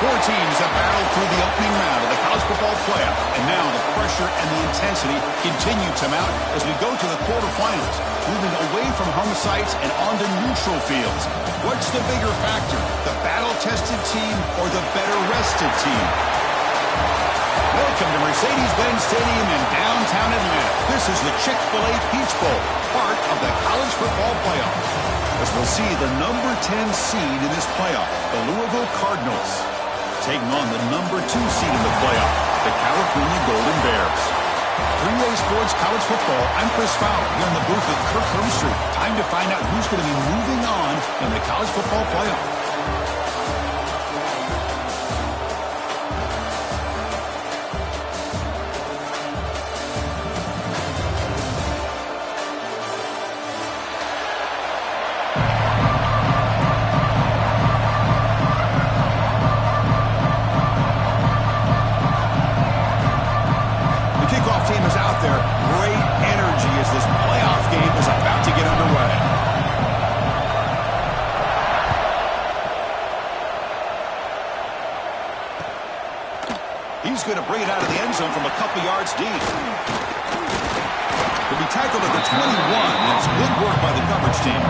Four teams have battled through the opening round of the college football playoff, and now the pressure and the intensity continue to mount as we go to the quarterfinals, moving away from home sites and onto neutral fields. What's the bigger factor, the battle-tested team or the better-rested team? Welcome to Mercedes-Benz Stadium in downtown Atlanta. This is the Chick-fil-A Peach Bowl, part of the college football playoff. As we'll see the number 10 seed in this playoff, the Louisville Cardinals, taking on the number 2 seed in the playoff, the California Golden Bears. Three-way sports college football. I'm Chris Fowler here in the booth with Kirk Hermstreet. Time to find out who's going to be moving on in the college football playoff. He's going to bring it out of the end zone from a couple yards deep. He'll be tackled at the 21. That's good work by the coverage team.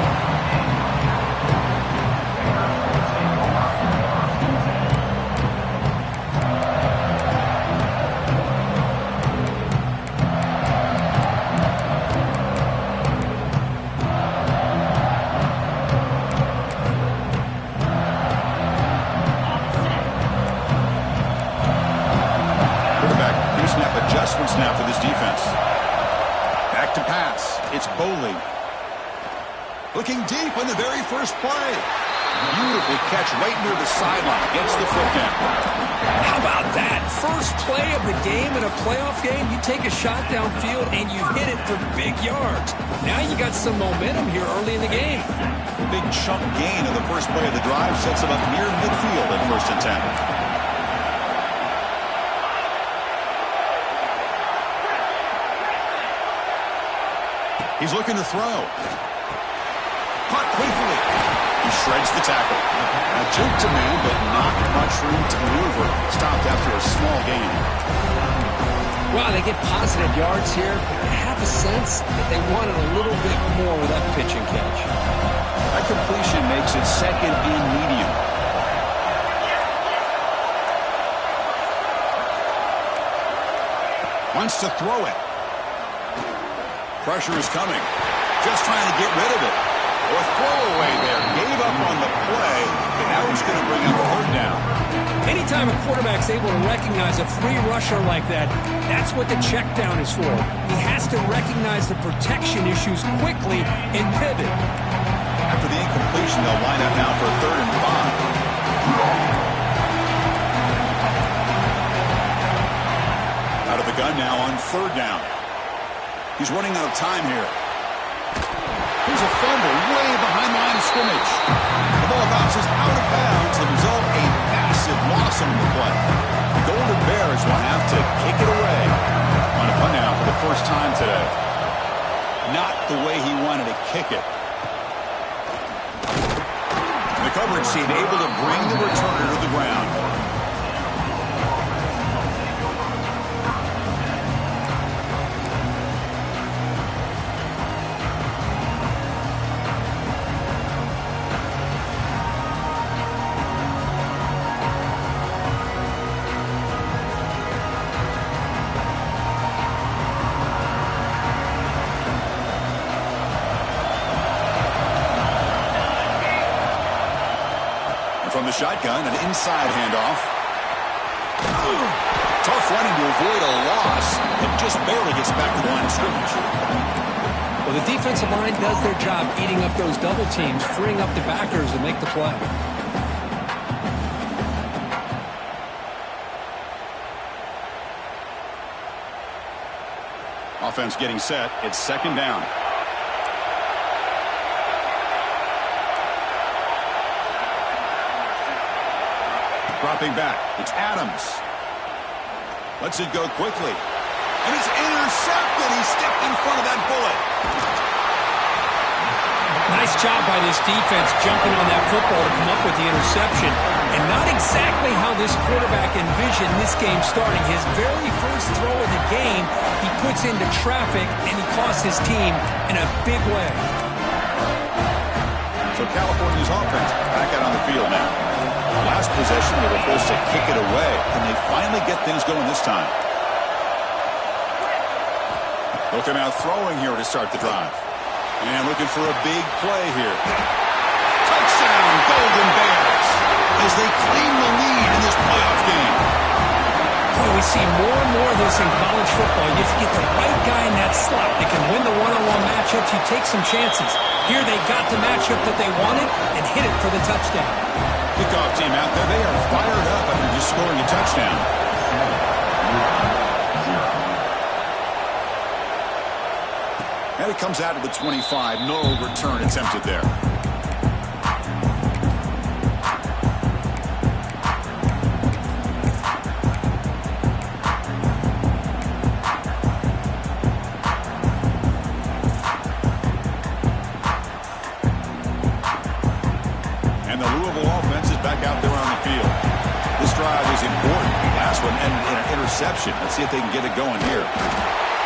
Now for this defense. Back to pass. It's Bowling. Looking deep on the very first play. Beautiful catch right near the sideline. Gets the foot down. How about that? First play of the game in a playoff game. You take a shot downfield and you hit it for big yards. Now you got some momentum here early in the game. The big chunk gain of the first play of the drive sets him up near midfield at 1st and 10. He's looking to throw. Caught quickly. He shreds the tackle. A juke to man, but not much room to maneuver. Stopped after a small gain. Wow, they get positive yards here. I have a sense that they wanted a little bit more with that pitch and catch. That completion makes it second and medium. Wants to throw it. Pressure is coming. Just trying to get rid of it. Or throwaway there. Gave up on the play, and now he's going to bring up 3rd down. Anytime a quarterback's able to recognize a free rusher like that, that's what the check down is for. He has to recognize the protection issues quickly and pivot. After the incompletion, they'll line up now for 3rd and 5. Out of the gun now on 3rd down. He's running out of time here. Here's a fumble way behind the line of scrimmage. The ball bounces out of bounds. The result, a massive loss on the play. The Golden Bears will have to kick it away on a punt now for the first time today. Not the way he wanted to kick it. The coverage team able to bring the returner to the ground. From the shotgun, an inside handoff. Tough running to avoid a loss. It just barely gets back to the line of scrimmage. Well, the defensive line does their job eating up those double teams, freeing up the backers to make the play. Offense getting set. It's 2nd down. Dropping back. It's Adams. Lets it go quickly. And it's intercepted. He stepped in front of that bullet. Nice job by this defense jumping on that football to come up with the interception. And not exactly how this quarterback envisioned this game starting. His very first throw of the game, he puts into traffic, and he costs his team in a big way. So California's offense back out on the field now. Last possession, they were forced to kick it away, and they finally get things going this time. Looking out throwing here to start the drive. And looking for a big play here. Touchdown, Golden Bears, as they claim the lead in this playoff game. Boy, we see more and more of this in college football. You have to get the right guy in that slot that can win the one-on-one matchups. You take some chances. Here they got the matchup that they wanted and hit it for the touchdown. Kickoff team out there, they are fired up after just scoring a touchdown. And it comes out of the 25. No return attempted there. And the Louisville offense is back out there on the field. This drive is important. Last one and an interception. Let's see if they can get it going here.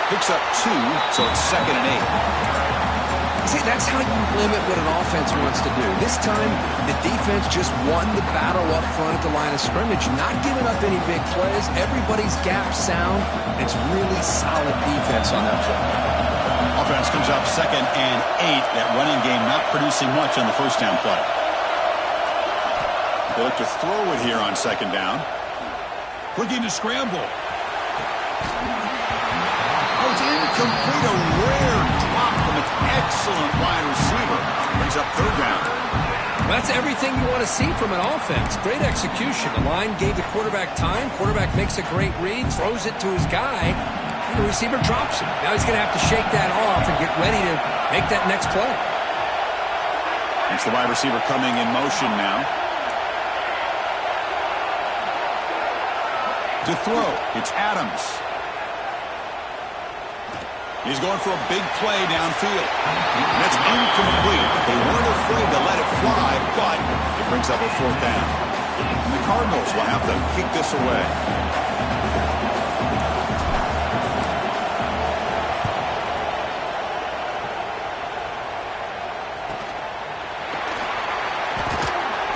Picks up 2, so it's 2nd and 8. See, that's how you limit what an offense wants to do. This time, the defense just won the battle up front at the line of scrimmage, not giving up any big plays. Everybody's gap sound. It's really solid defense on that play. Offense comes up 2nd and 8. That running game not producing much on the first down play. They look to throw it here on 2nd down. Looking to scramble. It's incomplete, a rare drop from an excellent wide receiver. Brings up 3rd down. That's everything you want to see from an offense. Great execution. The line gave the quarterback time. Quarterback makes a great read, throws it to his guy, and the receiver drops him. Now he's going to have to shake that off and get ready to make that next play. It's the wide receiver coming in motion now. To throw, it's Adams. He's going for a big play downfield. And it's incomplete. They weren't afraid to let it fly, but it brings up a 4th down. And the Cardinals will have to kick this away.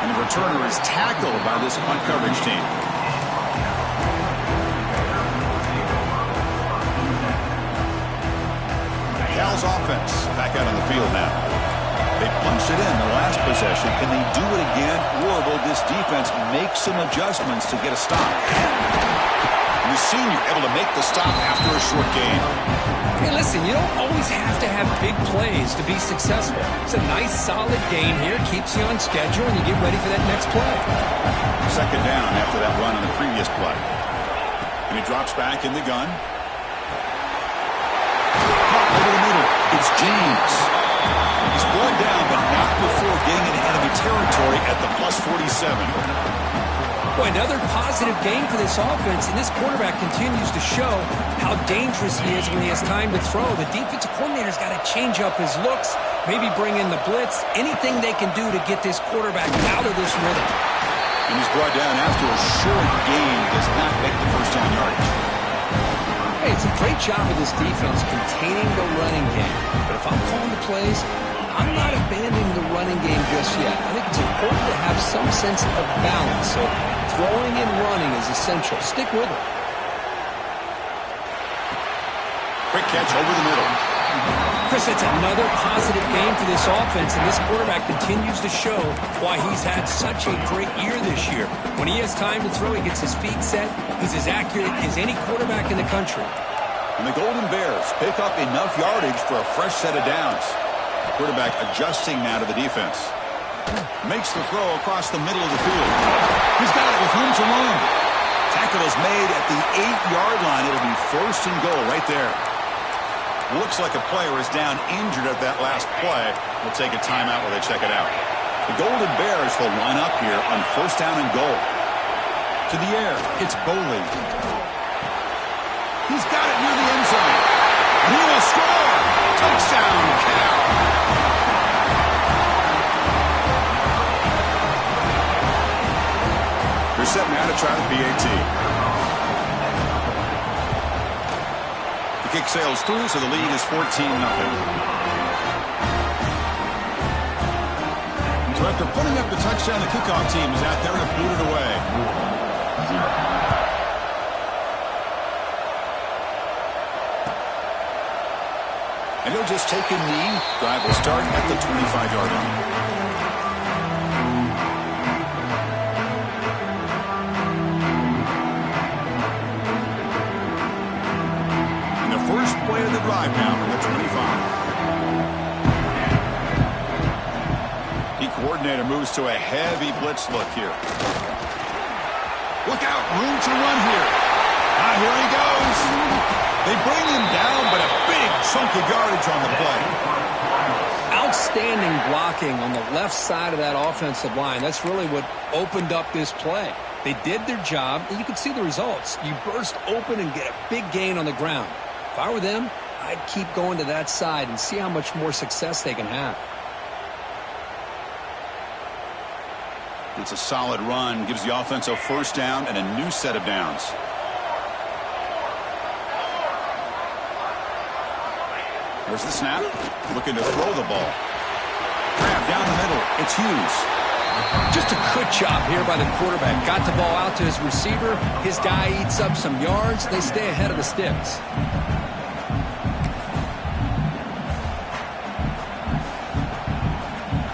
And the returner is tackled by this punt coverage team. Cal's offense back out on the field now. They punched it in the last possession. Can they do it again, or will this defense make some adjustments to get a stop? And the senior able to make the stop after a short gain. Hey, listen, you don't always have to have big plays to be successful. It's a nice, solid game here. Keeps you on schedule, and you get ready for that next play. 2nd down after that run on the previous play. And he drops back in the gun. Over the middle, it's James. He's brought down, but not before getting into enemy territory at the +47. Boy, another positive game for this offense, and this quarterback continues to show how dangerous he is when he has time to throw. The defensive coordinator's got to change up his looks, maybe bring in the blitz, anything they can do to get this quarterback out of this rhythm. And he's brought down after a short gain, does not make the first down yardage. Hey, it's a great job of this defense containing the running game. But if I'm calling the plays, I'm not abandoning the running game just yet. I think it's important to have some sense of balance. So throwing and running is essential. Stick with it. Quick catch over the middle. Chris, it's another positive game for this offense, and this quarterback continues to show why he's had such a great year this year. When he has time to throw, he gets his feet set. He's as accurate as any quarterback in the country. And the Golden Bears pick up enough yardage for a fresh set of downs. Quarterback adjusting now to the defense. Makes the throw across the middle of the field. He's got it with room to run. Tackle is made at the 8-yard line. It'll be 1st and goal right there. Looks like a player is down injured at that last play. We'll take a timeout while they check it out. The Golden Bears will line up here on 1st down and goal. To the air, it's Bowling. He's got it near the end zone. He will score. Touchdown, Cal. sails through, so the lead is 14-0. So after putting up the touchdown, the kickoff team is out there to boot it away. And he'll just take a knee. Drive will start at the 25-yard line. First play of the drive now from the 25. The coordinator moves to a heavy blitz look here. Look out, room to run here. Here he goes. They bring him down, but a big chunk of yardage on the play. Outstanding blocking on the left side of that offensive line. That's really what opened up this play. They did their job, and you can see the results. You burst open and get a big gain on the ground. If I were them, I'd keep going to that side and see how much more success they can have. It's a solid run, gives the offense a first down and a new set of downs. There's the snap, looking to throw the ball. Grab down the middle, it's Hughes. Just a good job here by the quarterback. Got the ball out to his receiver. His guy eats up some yards. They stay ahead of the sticks.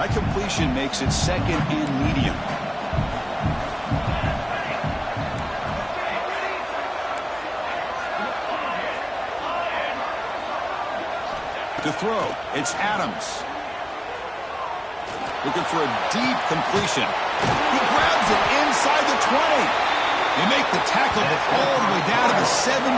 That completion makes it second and medium. To throw, it's Adams. Looking for a deep completion. He grabs it inside the 20. They make the tackle, but all the way down to the 17.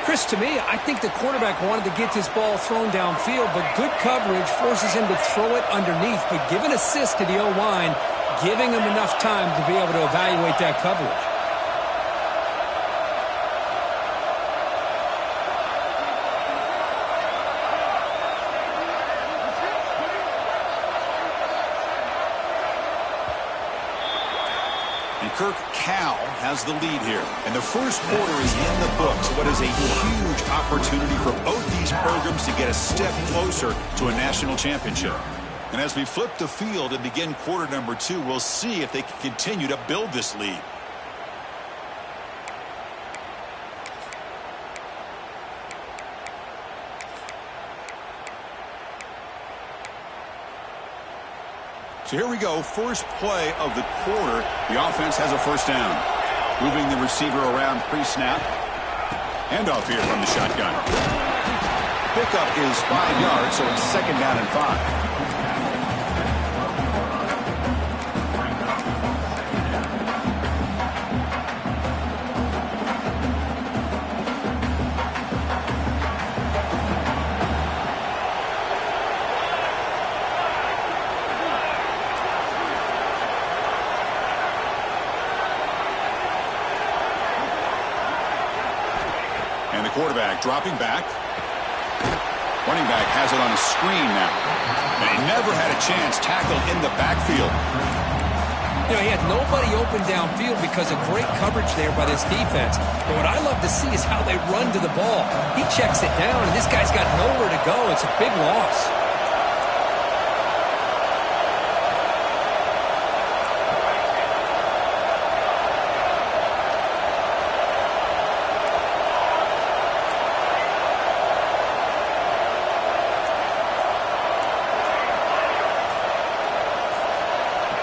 Chris, to me, I think the quarterback wanted to get this ball thrown downfield, but good coverage forces him to throw it underneath. But give an assist to the O-line, giving him enough time to be able to evaluate that coverage. Kirk Cal has the lead here, and the first quarter is in the books. What is a huge opportunity for both these programs to get a step closer to a national championship. And as we flip the field and begin quarter number 2, we'll see if they can continue to build this lead. So here we go, first play of the quarter. The offense has a first down. Moving the receiver around pre-snap. Handoff here from the shotgun. Pickup is 5 yards, so it's second down and 5. Quarterback dropping back. Running back has it on a screen now. And he never had a chance tackled in the backfield. You know, he had nobody open downfield because of great coverage there by this defense. But what I love to see is how they run to the ball. He checks it down, and this guy's got nowhere to go. It's a big loss.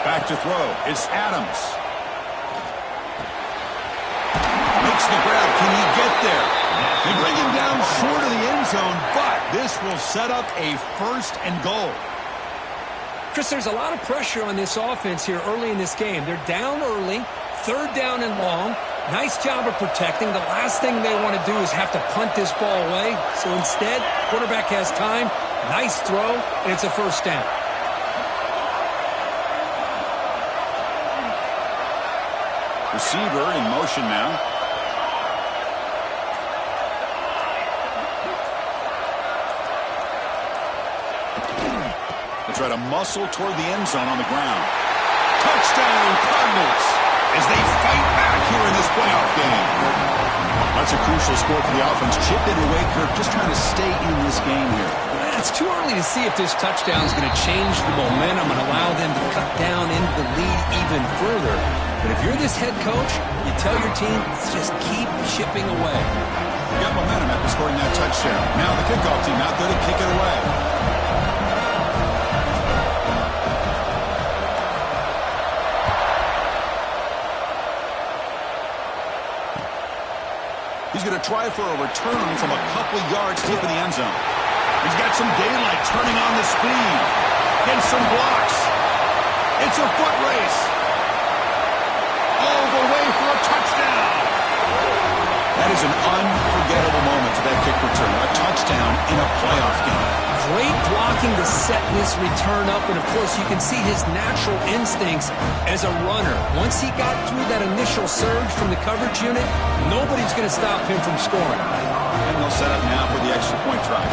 Back to throw. It's Adams. Makes the grab. Can he get there? They bring him down short of the end zone, but this will set up a first and goal. Chris, there's a lot of pressure on this offense here early in this game. They're down early, third down and long. Nice job of protecting. The last thing they want to do is have to punt this ball away. So instead, quarterback has time. Nice throw, and it's a first down. Receiver in motion now. They try to muscle toward the end zone on the ground. Touchdown, Cardinals, as they fight back here in this playoff game. That's a crucial score for the offense. Chipping away, Kirk, just trying to stay in this game here. It's too early to see if this touchdown is going to change the momentum and allow them to cut down into the lead even further. But if you're this head coach, you tell your team, just keep chipping away. You got momentum after scoring that touchdown. Now the kickoff team out there to kick it away. He's going to try for a return from a couple yards deep in the end zone. He's got some daylight turning on the speed. Getting some blocks. It's a foot race. All the way for a touchdown. That is an unforgettable moment for that kick return. A touchdown in a playoff game. Great blocking to set this return up, and of course you can see his natural instincts as a runner. Once he got through that initial surge from the coverage unit, nobody's going to stop him from scoring. And they'll set up now for the extra point try.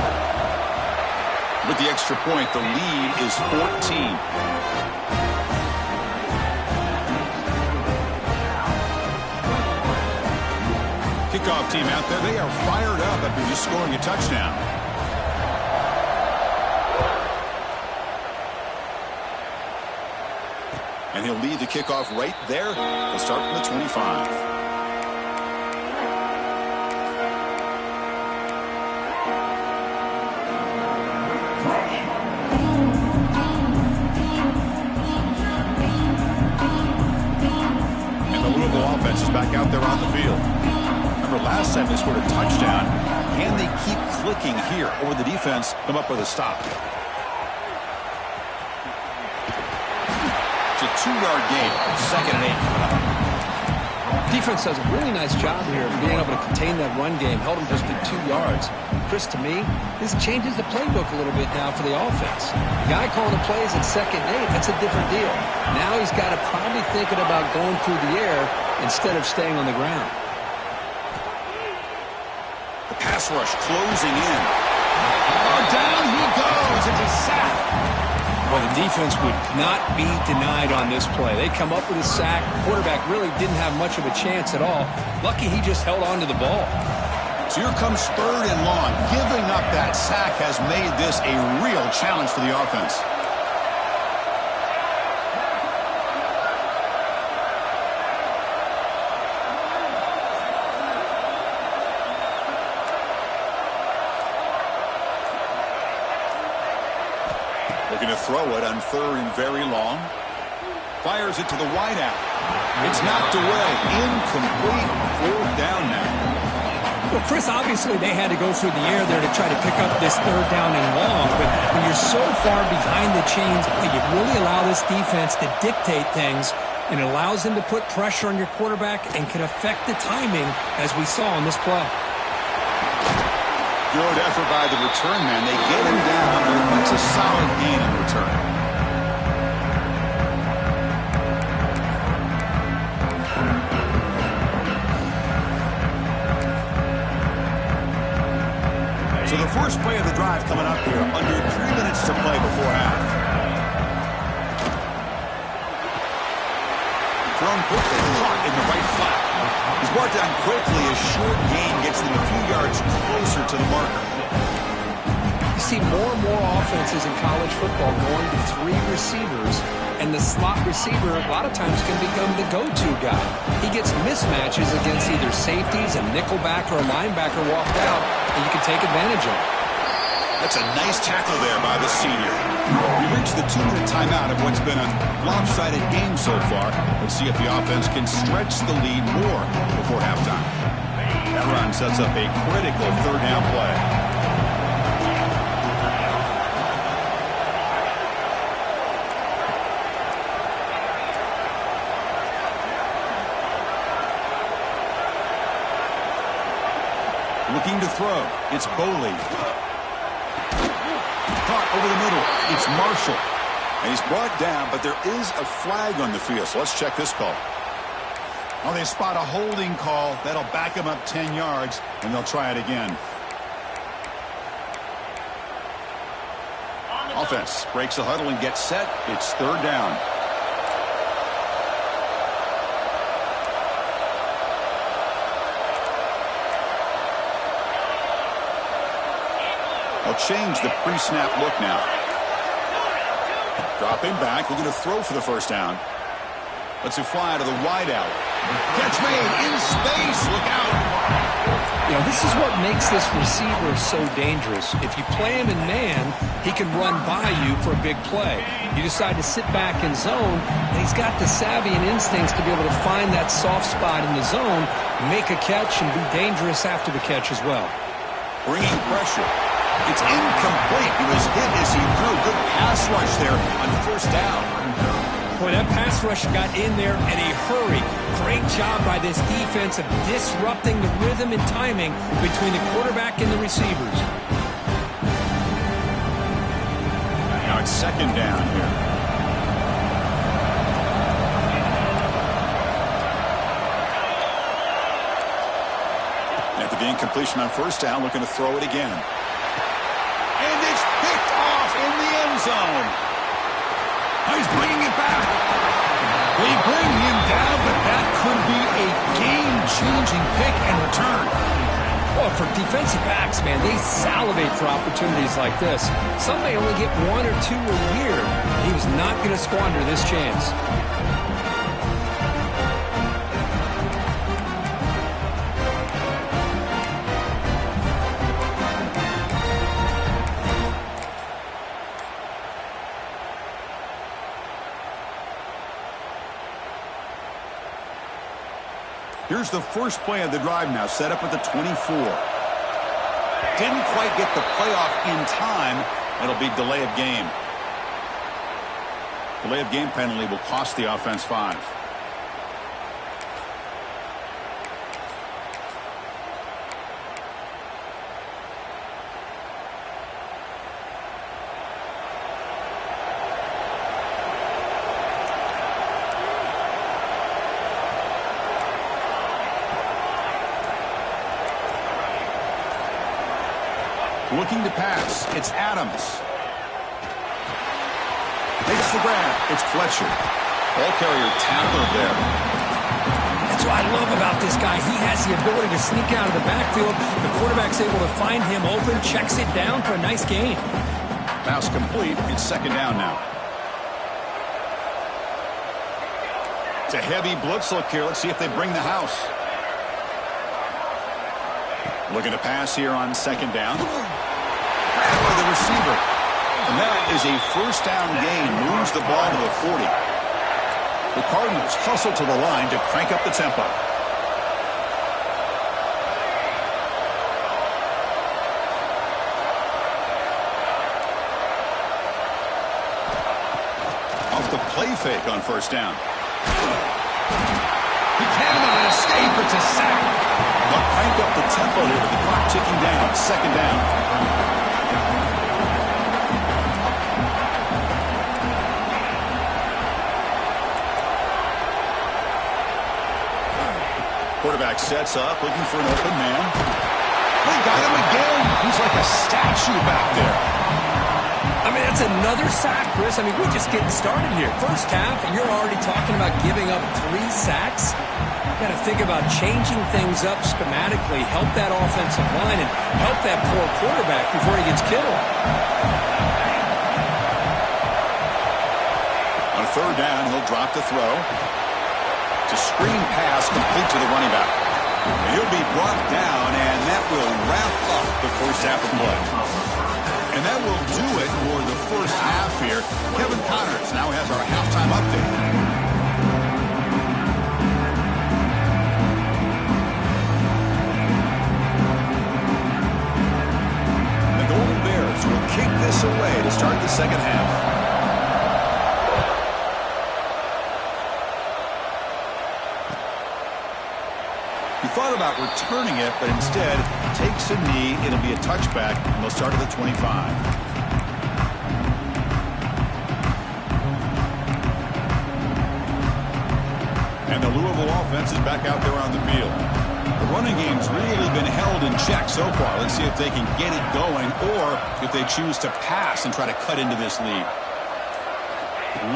With the extra point, the lead is 14. Kickoff team out there, they are fired up after just scoring a touchdown. And he'll lead the kickoff right there. He'll start from the 25. And the Louisville offense is back out there on the field. Remember, last time they scored a touchdown. Can they keep clicking here, or the defense come up with a stop? It's a 2-yard gain, 2nd and 8. Defense does a really nice job here of being able to contain that run game. Held him just to 2 yards. Chris, to me, this changes the playbook a little bit now for the offense. The guy calling the plays at 2nd and 8, that's a different deal. Now he's got to probably thinking about going through the air instead of staying on the ground. The pass rush closing in. Oh, down he goes. It's a sack. Well, the defense would not be denied on this play. They come up with a sack. The quarterback really didn't have much of a chance at all. Lucky he just held on to the ball. So here comes 3rd and long. Giving up that sack has made this a real challenge for the offense. Looking to throw it on 3rd and very long. Fires it to the wideout. It's knocked away. Incomplete. 4th down now. Well, Chris, obviously they had to go through the air there to try to pick up this 3rd down and long. But when you're so far behind the chains, you really allow this defense to dictate things. And it allows them to put pressure on your quarterback and can affect the timing, as we saw on this play. Good effort by the return man. They get him down. It's a solid gain on return. So the first play of the drive coming up here. Under 3 minutes to play before half. Thrown quickly, caught in the right flat. He's brought down quickly. A short gain gets them a few yards closer to the marker. You see more and more offenses in college football going to 3 receivers, and the slot receiver a lot of times can become the go-to guy. He gets mismatches against either safeties, a nickelback, or a linebacker walked out, and you can take advantage of it. That's a nice tackle there by the senior. We reached the 2-minute timeout of what's been a lopsided game so far. Let's see if the offense can stretch the lead more before halftime. That run sets up a critical 3rd down play. Looking to throw. It's Boley. Caught over the middle. It's Marshall. And he's brought down, but there is a flag on the field. So let's check this call. Oh, they spot a holding call. That'll back him up 10 yards, and they'll try it again. Offense breaks the huddle and gets set. It's 3rd down. They'll change the pre-snap look now. Dropping back, looking to throw for the first down. Let's it fly to the wide out. Catch made in space. Look out. You know, this is what makes this receiver so dangerous. If you play him in man, he can run by you for a big play. You decide to sit back in zone, and he's got the savvy and instincts to be able to find that soft spot in the zone, make a catch, and be dangerous after the catch as well. Bringing pressure. It's incomplete. He was hit as he threw. Good pass rush there on first down. Boy, that pass rush got in there in a hurry. Great job by this defense of disrupting the rhythm and timing between the quarterback and the receivers. Now it's second down here. After the incompletion on first down, looking to throw it again. And it's picked off in the end zone. He's bringing it back. They bring him down, but that could be a game-changing pick and return. Well, for defensive backs, man, they salivate for opportunities like this. Some may only get one or two a year. He was not going to squander this chance. Here's the first play of the drive now, set up at the 24. Didn't quite get the playoff in time. It'll be delay of game. Delay of game penalty will cost the offense 5. Looking to pass. It's Adams. Makes the grab. It's Fletcher. Ball carrier tackled there. That's what I love about this guy. He has the ability to sneak out of the backfield. The quarterback's able to find him open, checks it down for a nice gain. Pass complete. It's second down now. It's a heavy blitz look here. Let's see if they bring the house. Looking to pass here on second down. By the receiver. And that is a first down gain. Moves the ball to the 40. The Cardinals hustle to the line to crank up the tempo. Off the play fake on first down. He cannot escape. It's a sack. They'll crank up the tempo here with the clock ticking down. Second down. Quarterback sets up, looking for an open man. They got him again. He's like a statue back there. I mean, that's another sack, Chris. I mean, we're just getting started here. First half, and you're already talking about giving up 3 sacks. You've got to think about changing things up schematically, help that offensive line, and help that poor quarterback before he gets killed. On third down, he'll drop the throw. It's a screen pass complete to the running back. He'll be brought down, and that will wrap up the first half of play. And that will do it for the first half here. Kevin Connors now has our halftime update. The Golden Bears will kick this away to start the second half. He thought about returning it, but instead takes a knee. It'll be a touchback, and they'll start at the 25. And the Louisville offense is back out there on the field. The running game's really been held in check so far. Let's see if they can get it going, or if they choose to pass and try to cut into this lead.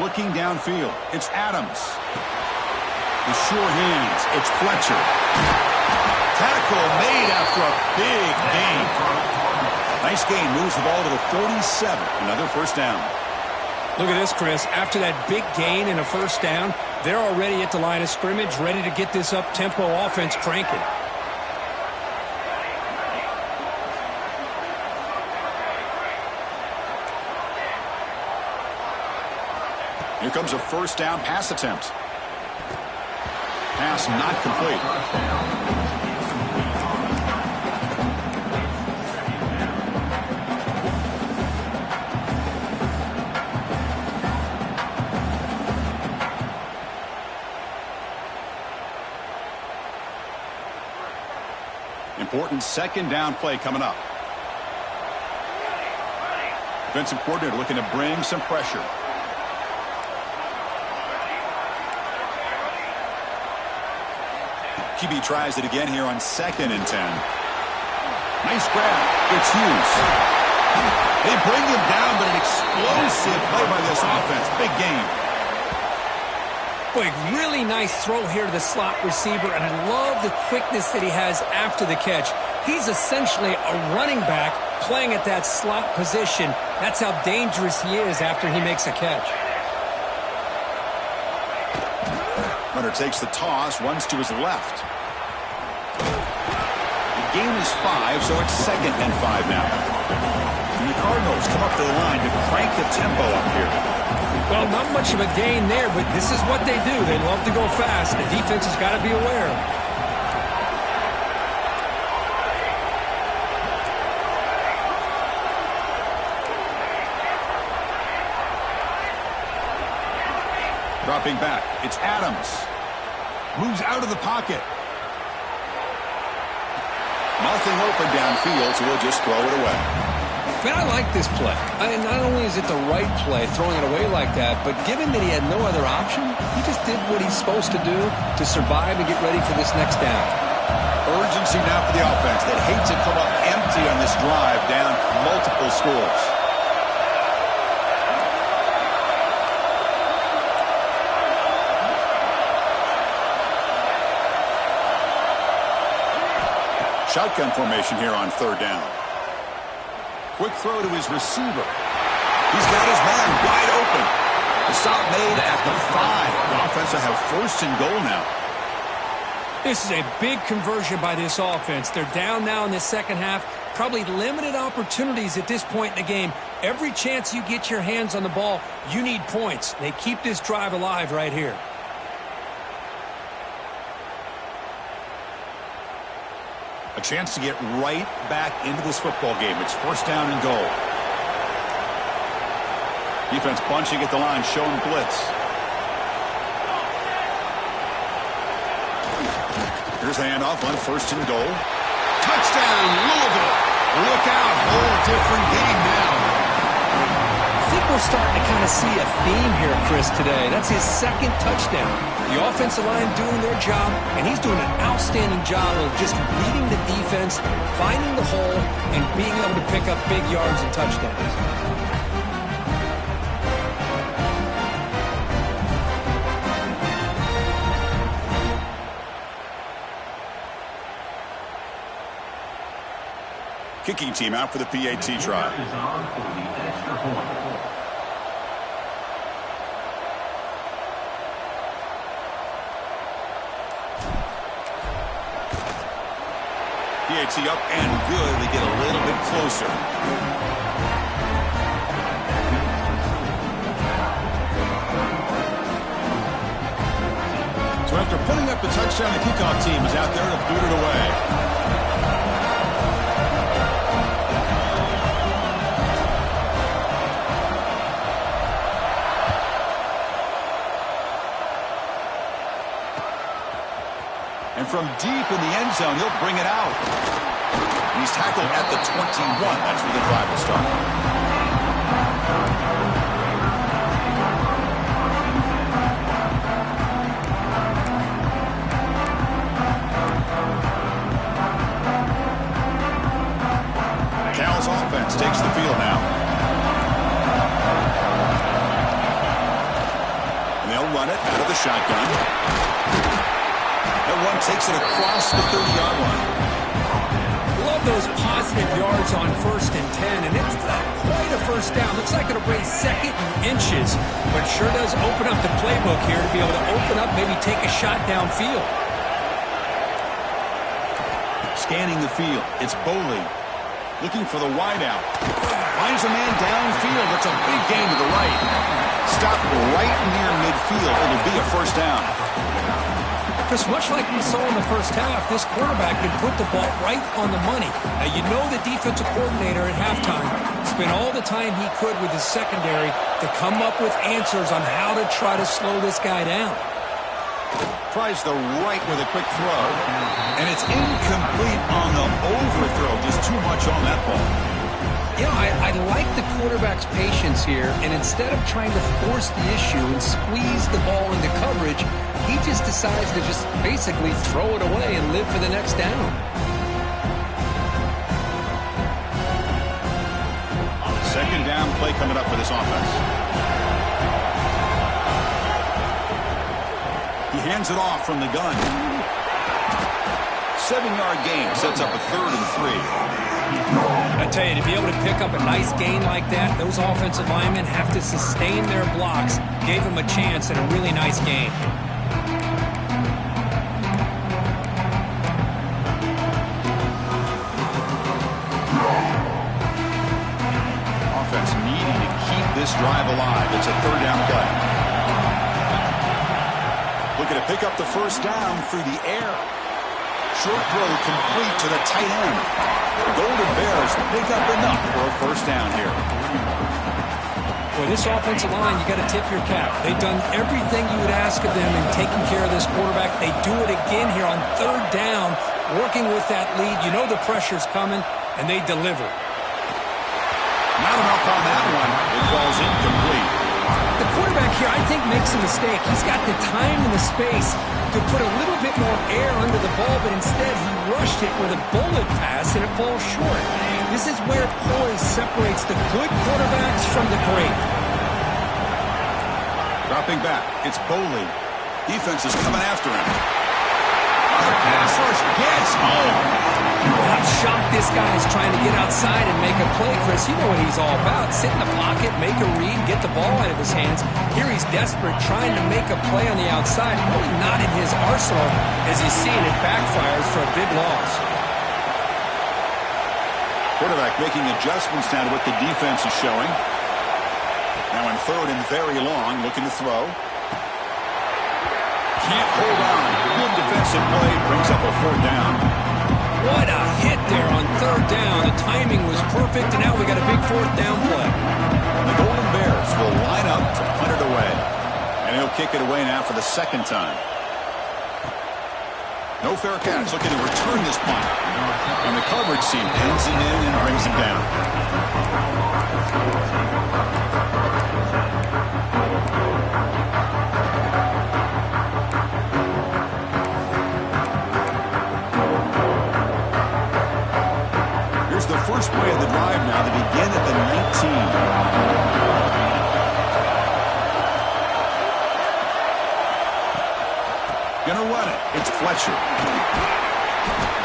Looking downfield, it's Adams. The sure hands, it's Fletcher. Tackle made after a big gain. Nice gain. Moves the ball to the 47. Another first down. Look at this, Chris. After that big gain and a first down, they're already at the line of scrimmage, ready to get this up-tempo offense cranking. Here comes a first down pass attempt. Pass not complete. Important second down play coming up. Defensive coordinator looking to bring some pressure. QB tries it again here on 2nd and 10. Nice grab. It's Hughes. They bring him down, but an explosive play by this offense. Big game. Boy, really nice throw here to the slot receiver, and I love the quickness that he has after the catch. He's essentially a running back playing at that slot position. That's how dangerous he is after he makes a catch. Runner takes the toss, runs to his left. The gain is 5, so it's 2nd and 5 now. And the Cardinals come up to the line to crank the tempo up here. Well, not much of a gain there, but this is what they do. They love to go fast. The defense has got to be aware. Dropping back, it's Adams. Moves out of the pocket. Nothing open downfield, so we'll just throw it away. Man, I like this play. Not only is it the right play, throwing it away like that, but given that he had no other option, he just did what he's supposed to do to survive and get ready for this next down. Urgency now for the offense. They'd hate to come up empty on this drive, down multiple scores. Shotgun formation here on 3rd down. Quick throw to his receiver. He's got his man wide open. The stop made at the 5. The offense will have 1st and goal now. This is a big conversion by this offense. They're down now in the second half. Probably limited opportunities at this point in the game. Every chance you get your hands on the ball, you need points. They keep this drive alive right here. A chance to get right back into this football game. It's 1st down and goal. Defense bunching at the line, showing blitz. Here's handoff on 1st and goal. Touchdown, Louisville. Look out, whole different game now. I think we're starting to kind of see a theme here, Chris, today. That's his 2nd touchdown. The offensive line doing their job, and he's doing an outstanding job of just reading the defense, finding the hole, and being able to pick up big yards and touchdowns. Kicking team out for the PAT try. PAT up and good. They get a little bit closer. So after putting up the touchdown, the kickoff team is out there to boot it away. And from deep in the end zone, he'll bring it out. And he's tackled at the 21. That's where the drive will start. Cal's offense takes the field now. And they'll run it out of the shotgun. That one takes it across the 30-yard line. Love those positive yards on 1st and 10, and it's not quite a first down. Looks like it'll bring 2nd and inches, but sure does open up the playbook here to be able to open up, maybe take a shot downfield. Scanning the field, it's Boley looking for the wideout. Finds a man downfield. That's a big gain to the right. Stopped right near midfield. It'll be a first down. Chris, much like we saw in the first half, this quarterback can put the ball right on the money. Now, you know the defensive coordinator at halftime spent all the time he could with his secondary to come up with answers on how to try to slow this guy down. Tries the right with a quick throw, and it's incomplete on the overthrow. Just too much on that ball. You know, I like the quarterback's patience here, and instead of trying to force the issue and squeeze the ball into coverage, he just decides to just basically throw it away and live for the next down. Second down play coming up for this offense. He hands it off from the gun. 7-yard gain sets up a 3rd and 3. I tell you, to be able to pick up a nice gain like that, those offensive linemen have to sustain their blocks. Gave him a chance and a really nice gain. Offense needing to keep this drive alive. It's a 3rd down play. Looking to pick up the first down through the air. Short throw complete to the tight end. The Golden Bears pick up enough for a first down here. Boy, this offensive line, you got to tip your cap. They've done everything you would ask of them in taking care of this quarterback. They do it again here on 3rd down, working with that lead. You know the pressure's coming, and they deliver. Not enough on that one. It falls incomplete. The quarterback here, I think, makes a mistake. He's got the time and the space to put a little bit more air under the ball, but instead he rushed it with a bullet pass, and it falls short. This is where poise separates the good quarterbacks from the great. Dropping back, it's Boley. Defense is coming after him. The pass rush gets home. I'm shocked this guy is trying to get outside and make a play, Chris. You know what he's all about. Sit in the pocket, make a read, get the ball out of his hands. Here he's desperate, trying to make a play on the outside. Really not in his arsenal. As you see, it backfires for a big loss. Quarterback making adjustments now to what the defense is showing. Now on 3rd and very long, looking to throw. Can't hold on. Good defensive play, brings up a 4th down. What a hit there on 3rd down. The timing was perfect, and now we got a big 4th down play. The Golden Bears will line up to punt it away. And he'll kick it away now for the 2nd time. No fair catch, looking to return this punt. And the coverage team pins him in and brings him down. Here's the first play of the drive now to begin at the 19. Gonna run it. It's Fletcher.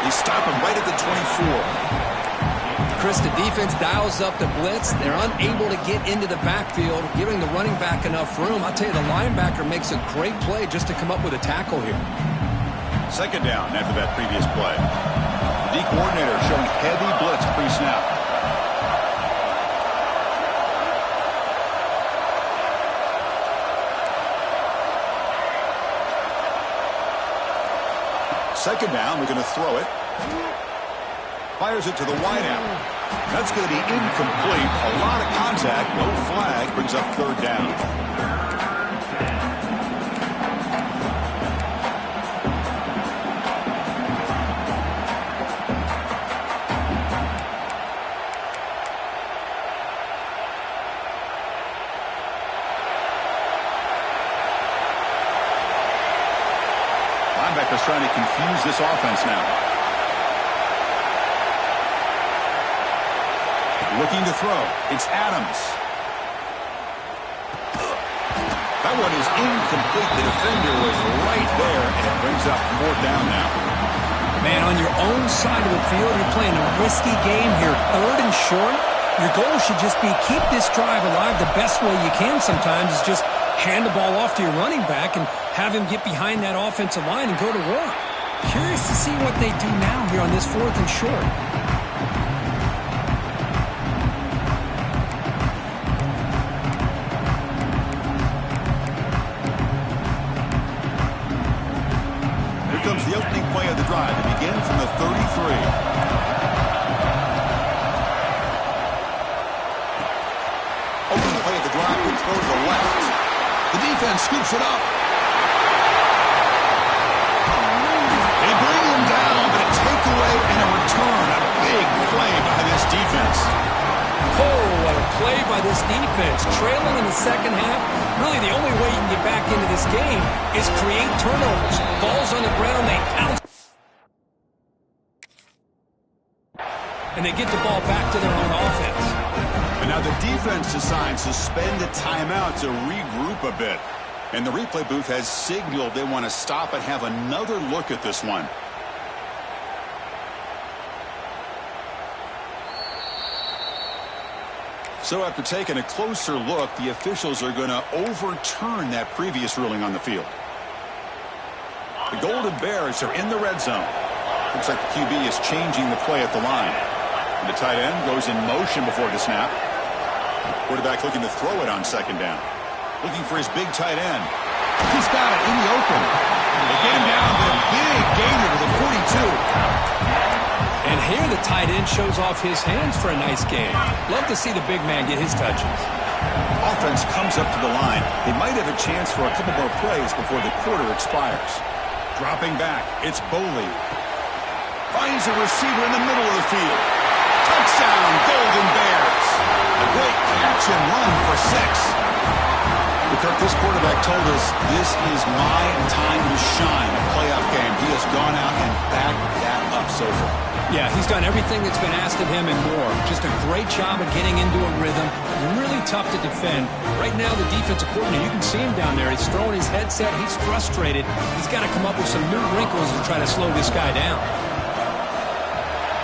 They stop him right at the 24. Chris, the defense dials up the blitz. They're unable to get into the backfield, giving the running back enough room. I'll tell you, the linebacker makes a great play just to come up with a tackle here. 2nd down after that previous play. The D coordinator showing heavy blitz pre-snap. Second down, we're going to throw it. Fires it to the wideout. That's going to be incomplete. A lot of contact, no flag, brings up 3rd down. Linebackers trying to confuse this offense now. Looking to throw. It's Adams. That one is incomplete. The defender was right there, and it brings up 4th down now. Man, on your own side of the field, you're playing a risky game here. 3rd and short. Your goal should just be keep this drive alive the best way you can sometimes is just hand the ball off to your running back and have him get behind that offensive line and go to work. Curious to see what they do now here on this 4th and short. Here comes the opening play of the drive to begin from the 33. Drive throw to the left. The defense scoops it up. They bring him down, but a takeaway and a return. A big play by this defense. Oh, what a play by this defense. Trailing in the second half. Really, the only way you can get back into this game is create turnovers. Balls on the ground, they pounce. And they get the ball back to their own offense. And now the defense decides to spend a timeout to regroup a bit. And the replay booth has signaled they want to stop and have another look at this one. So after taking a closer look, the officials are going to overturn that previous ruling on the field. The Golden Bears are in the red zone. Looks like the QB is changing the play at the line. And the tight end goes in motion before the snap. Quarterback looking to throw it on 2nd down. Looking for his big tight end. He's got it in the open. They get him down, but a big gainer to the 42. And here the tight end shows off his hands for a nice game. Love to see the big man get his touches. Offense comes up to the line. They might have a chance for a couple more plays before the quarter expires. Dropping back, it's Boley. Finds a receiver in the middle of the field. Touchdown, Golden Bears. A great catch and run for 6. Kirk, this quarterback told us this is my time to shine, a playoff game. He has gone out and backed that up so far. Yeah, he's done everything that's been asked of him and more. Just a great job of getting into a rhythm. Really tough to defend. Right now, the defensive coordinator, you can see him down there. He's throwing his headset. He's frustrated. He's got to come up with some new wrinkles to try to slow this guy down.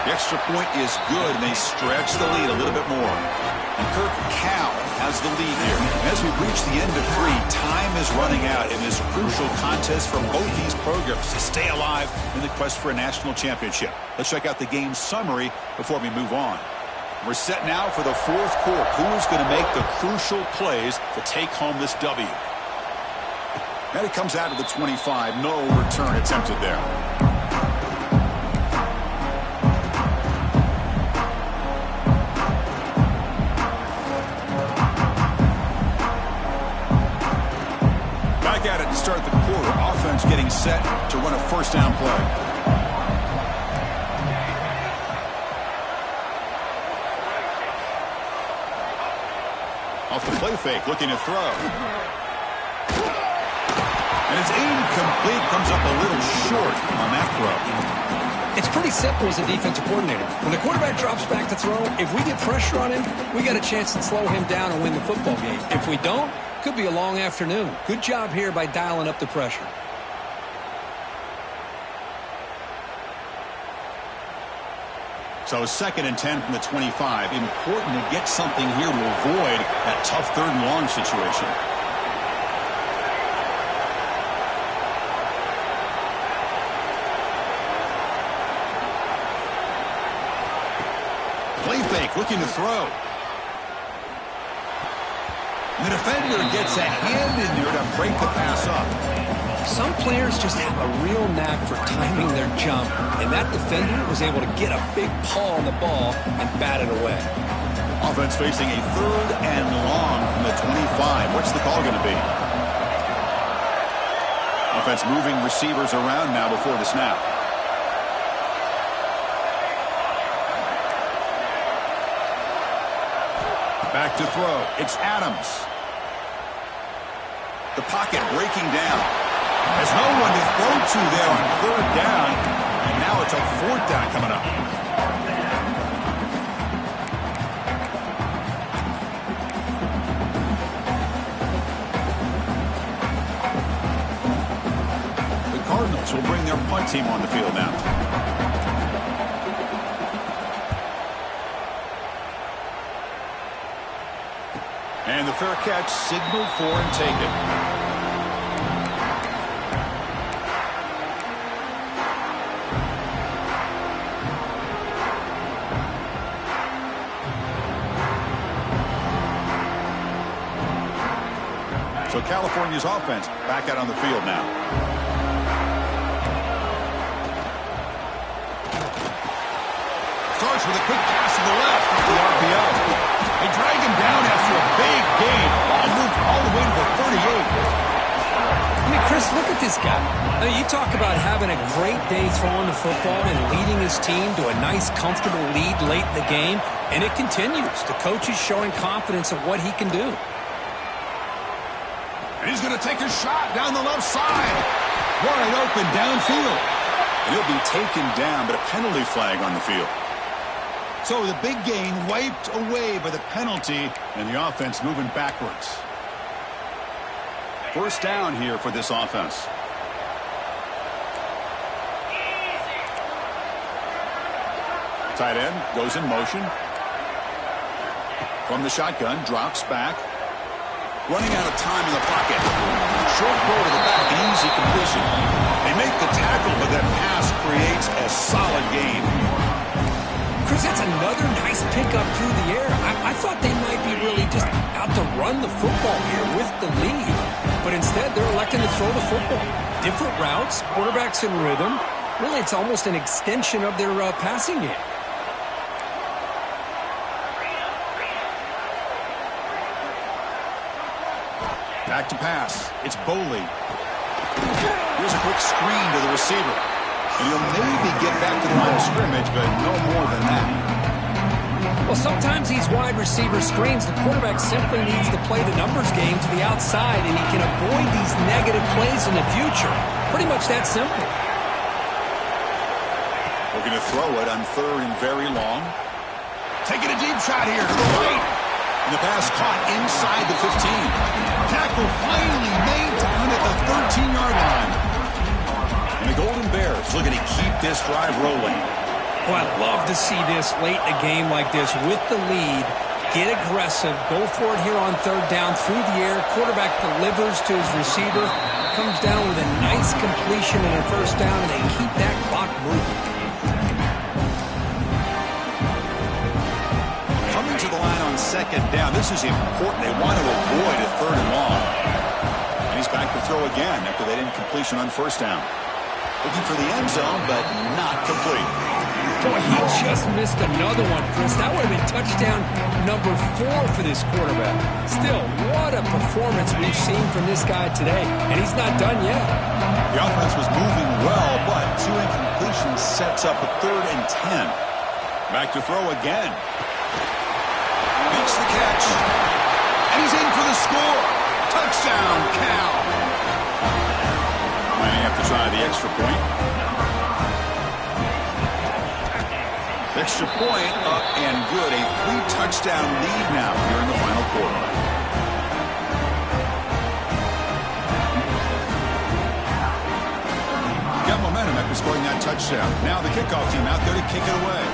The extra point is good, and they stretch the lead a little bit more. And Kirk Cal has the lead here. As we reach the end of 3, time is running out in this crucial contest for both these programs to stay alive in the quest for a national championship. Let's check out the game summary before we move on. We're set now for the 4th quarter. Who is going to make the crucial plays to take home this W? And it comes out of the 25. No return attempted there. At it to start the quarter. Offense getting set to run a 1st down play. Off the play fake, looking to throw. And it's incomplete, comes up a little short on that throw. It's pretty simple as a defensive coordinator. When the quarterback drops back to throw, if we get pressure on him, we got a chance to slow him down and win the football game. If we don't, could be a long afternoon. Good job here by dialing up the pressure. So 2nd and 10 from the 25. Important to get something here to avoid that tough 3rd and long situation. Play fake, looking to throw. The defender gets a hand in there to break the pass up. Some players just have a real knack for timing their jump, and that defender was able to get a big paw on the ball and bat it away. Offense facing a 3rd and long from the 25. What's the call going to be? Offense moving receivers around now before the snap. Back to throw. It's Adams. The pocket breaking down. There's no one to throw to there on 3rd down. And now it's a 4th down coming up. The Cardinals will bring their punt team on the field now. And the fair catch signaled for and taken. So California's offense back out on the field now. Starts with a quick pass to the left off the RPO. They drag him down after a big gain. Ball moved all the way to the 38. I mean, Chris, look at this guy. I mean, you talk about having a great day throwing the football and leading his team to a nice, comfortable lead late in the game, and it continues. The coach is showing confidence of what he can do. And he's going to take a shot down the left side. Wide open downfield. He'll be taken down, but a penalty flag on the field. So the big gain wiped away by the penalty, and the offense moving backwards. First down here for this offense. Tight end goes in motion. From the shotgun, drops back. Running out of time in the pocket. Short throw to the back, an easy completion. They make the tackle, but that pass creates a solid gain. Chris, that's another nice pickup through the air. I thought they might be really just out to run the football here with the lead. But instead, they're electing to throw the football. Different routes, quarterbacks in rhythm. Really, it's almost an extension of their passing game. Back to pass. It's Boley. Here's a quick screen to the receiver. And he'll maybe get back to the line of scrimmage, but no more than that. Well, sometimes these wide receiver screens, the quarterback simply needs to play the numbers game to the outside, and he can avoid these negative plays in the future. Pretty much that simple. Looking to throw it on third and very long. Taking a deep shot here to the right. And the pass caught inside the 15. Tackle finally made down at the 13-yard line. And the Golden Bears looking to keep this drive rolling. Well, I love to see this late in a game like this with the lead. Get aggressive. Go for it here on third down through the air. Quarterback delivers to his receiver. Comes down with a nice completion and a first down, and they keep that clock moving. Coming to the line on second down. This is important. They want to avoid a third and long. And he's back to throw again after that incompletion on first down. Looking for the end zone, but not complete. Boy, he just missed another one, Chris. That would have been touchdown number 4 for this quarterback. Still, what a performance we've seen from this guy today. And he's not done yet. The offense was moving well, but 2 incompletions sets up a 3rd and 10. Back to throw again. Makes the catch. And he's in for the score. Touchdown, Cal. Might have to try the extra point. Extra point up and good. A 3-touchdown lead now here in the final quarter. Got momentum after scoring that touchdown. Now the kickoff team out there to kick it away.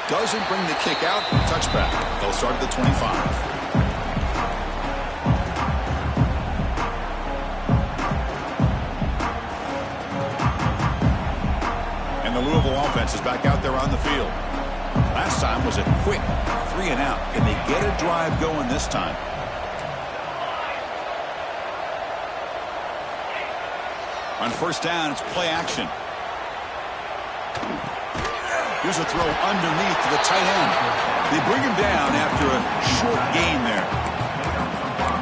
Doesn't bring the kick out. Touchback. They'll start at the 25. The Louisville offense is back out there on the field. Last time was a quick 3 and out. Can they get a drive going this time? On first down, it's play action. Here's a throw underneath to the tight end. They bring him down after a short gain there.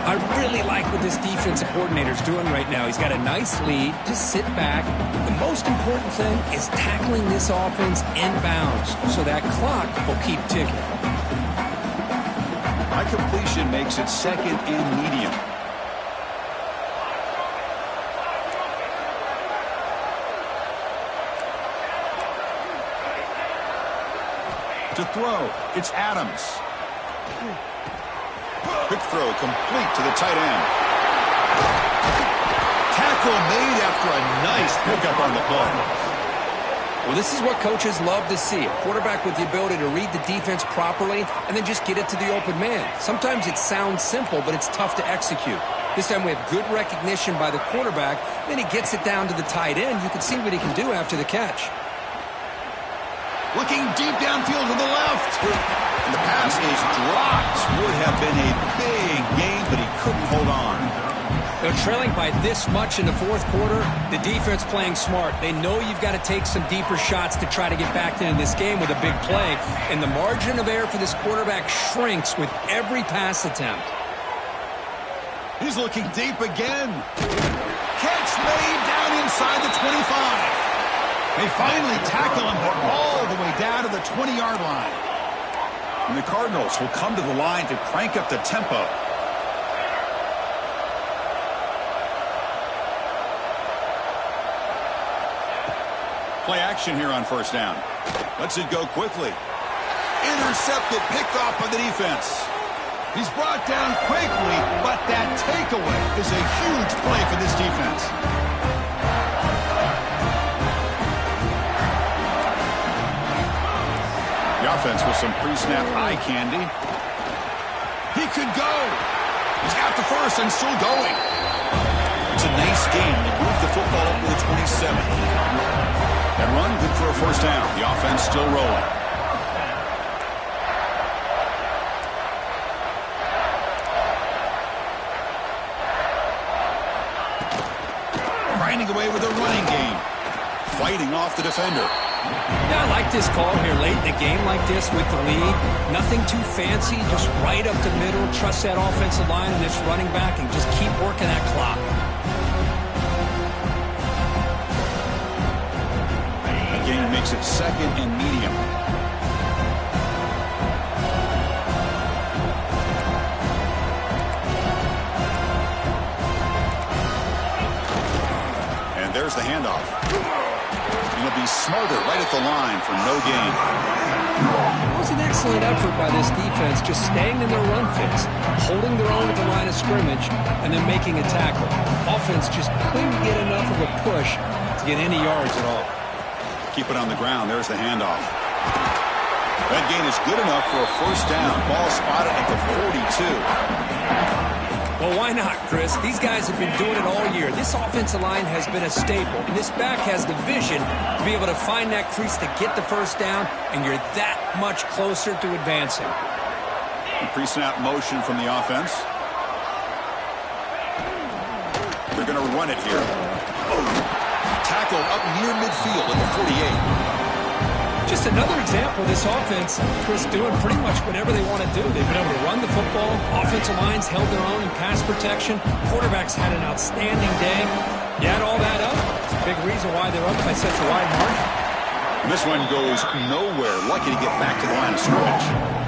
I really like what this defensive coordinator is doing right now. He's got a nice lead. Just sit back. The most important thing is tackling this offense inbounds so that clock will keep ticking. High completion makes it 2nd and medium. To throw, it's Adams. Quick throw complete to the tight end. Tackle made after a nice pickup on the play. Well, this is what coaches love to see. A quarterback with the ability to read the defense properly and then just get it to the open man. Sometimes it sounds simple, but it's tough to execute. This time we have good recognition by the quarterback. Then he gets it down to the tight end. You can see what he can do after the catch. Looking deep downfield to the left. And the pass is dropped. Would have been a big gain, but he couldn't hold on. They're trailing by this much in the fourth quarter. The defense playing smart. They know you've got to take some deeper shots to try to get back in this game with a big play. And the margin of error for this quarterback shrinks with every pass attempt. He's looking deep again. Catch made down inside the 25. They finally tackle him all the way down to the 20-yard line. And the Cardinals will come to the line to crank up the tempo. Play action here on first down. Lets it go quickly. Intercepted, picked off by the defense. He's brought down quickly, but that takeaway is a huge play for this defense. The offense with some pre-snap eye candy. He could go. He's got the first and still going. It's a nice game. They move the football up to the 27. And run good for a first down. The offense still rolling. Grinding away with a running game. Fighting off the defender. Yeah, I like this call here late in the game like this with the lead. Nothing too fancy, just right up the middle. Trust that offensive line and this running back and just keep working that clock. Game makes it second and medium. And there's the handoff. He'll be smarter right at the line for no gain. It was an excellent effort by this defense, just staying in their run fits, holding their own at the line of scrimmage, and then making a tackle. Offense just couldn't get enough of a push to get any yards at all. Keep it on the ground. There's the handoff. That gain is good enough for a first down. Ball spotted at the 42. Well, why not, Chris? These guys have been doing it all year. This offensive line has been a staple, and this back has the vision to be able to find that crease to get the first down, and you're that much closer to advancing. Pre-snap motion from the offense. They're going to run it here. Tackled up near midfield at the 48. Just another example of this offense, Chris, doing pretty much whatever they want to do. They've been able to run the football. Offensive lines held their own in pass protection. Quarterbacks had an outstanding day. You add all that up, it's a big reason why they're up by such a wide margin. And this one goes nowhere. Lucky to get back to the line of scrimmage.